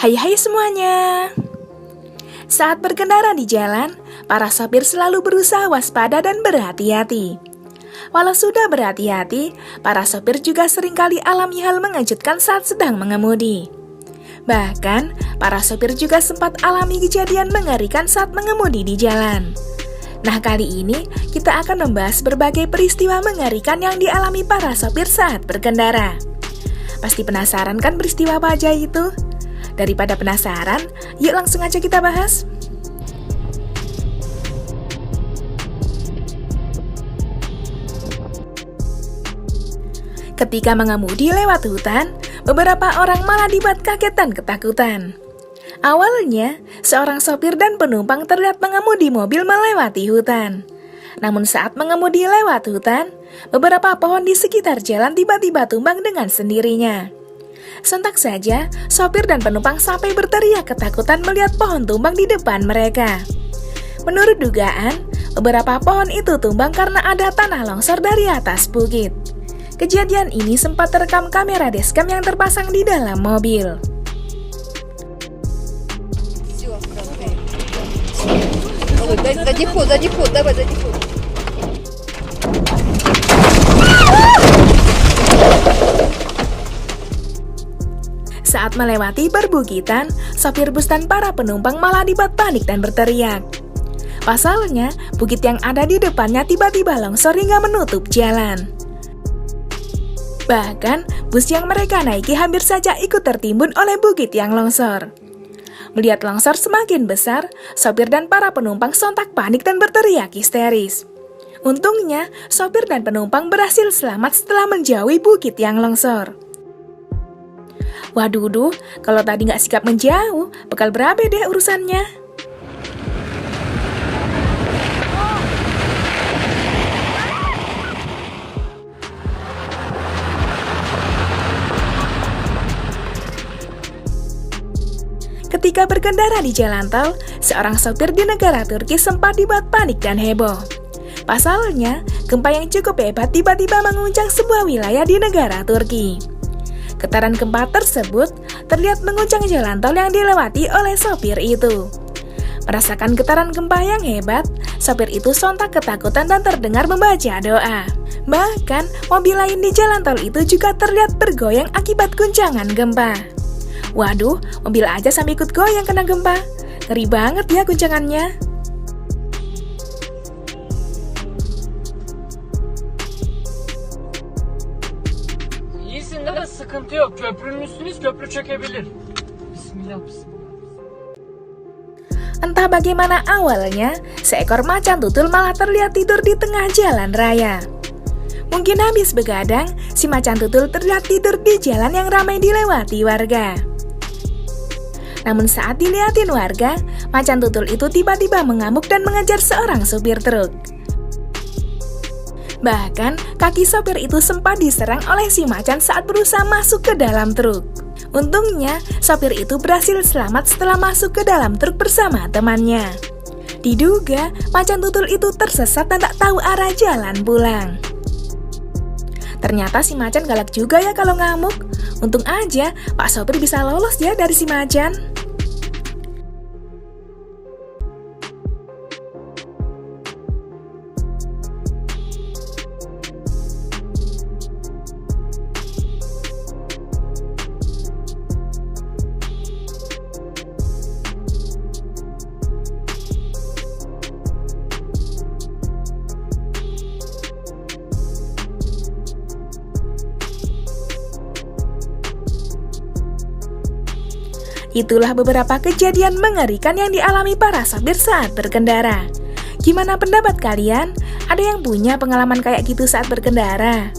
Hai semuanya. Saat berkendara di jalan, para sopir selalu berusaha waspada dan berhati-hati. Walau sudah berhati-hati, para sopir juga seringkali alami hal mengejutkan saat sedang mengemudi. Bahkan, para sopir juga sempat alami kejadian mengerikan saat mengemudi di jalan. Nah, kali ini kita akan membahas berbagai peristiwa mengerikan yang dialami para sopir saat berkendara. Pasti penasaran kan peristiwa apa aja itu? Daripada penasaran, yuk langsung aja kita bahas. Ketika mengemudi lewat hutan, beberapa orang malah dibuat kaget dan ketakutan. Awalnya, seorang sopir dan penumpang terlihat mengemudi mobil melewati hutan. Namun saat mengemudi lewat hutan, beberapa pohon di sekitar jalan tiba-tiba tumbang dengan sendirinya. Sontak saja, sopir dan penumpang sampai berteriak ketakutan melihat pohon tumbang di depan mereka. Menurut dugaan, beberapa pohon itu tumbang karena ada tanah longsor dari atas bukit. Kejadian ini sempat terekam kamera dashcam yang terpasang di dalam mobil. Saat melewati perbukitan, sopir bus dan para penumpang malah dibuat panik dan berteriak. Pasalnya, bukit yang ada di depannya tiba-tiba longsor hingga menutup jalan. Bahkan, bus yang mereka naiki hampir saja ikut tertimbun oleh bukit yang longsor. Melihat longsor semakin besar, sopir dan para penumpang sontak panik dan berteriak histeris. Untungnya, sopir dan penumpang berhasil selamat setelah menjauhi bukit yang longsor. Waduh, kalau tadi nggak sikap menjauh, bakal berabe deh urusannya. Ketika berkendara di jalan tol, seorang sopir di negara Turki sempat dibuat panik dan heboh. Pasalnya, gempa yang cukup hebat tiba-tiba mengguncang sebuah wilayah di negara Turki. Getaran gempa tersebut terlihat mengguncang jalan tol yang dilewati oleh sopir itu. Merasakan getaran gempa yang hebat, sopir itu sontak ketakutan dan terdengar membaca doa. Bahkan, mobil lain di jalan tol itu juga terlihat bergoyang akibat guncangan gempa. Waduh, mobil aja sampai ikut goyang kena gempa. Ngeri banget ya guncangannya. İyisinde sıkıntı yok. Köprünün üstünüz, köprü çökebilir. Bismillah. Entah bagaimana awalnya, seekor macan tutul malah terlihat tidur di tengah jalan raya. Mungkin habis begadang, si macan tutul terlihat tidur di jalan yang ramai dilewati warga. Namun saat dilihatin warga, macan tutul itu tiba-tiba mengamuk dan mengejar seorang supir truk. Bahkan, kaki sopir itu sempat diserang oleh si macan saat berusaha masuk ke dalam truk. Untungnya, sopir itu berhasil selamat setelah masuk ke dalam truk bersama temannya. Diduga, macan tutul itu tersesat dan tak tahu arah jalan pulang. Ternyata si macan galak juga ya kalau ngamuk. Untung aja, Pak sopir bisa lolos ya dari si macan. Itulah beberapa kejadian mengerikan yang dialami para sopir saat berkendara. Gimana pendapat kalian? Ada yang punya pengalaman kayak gitu saat berkendara?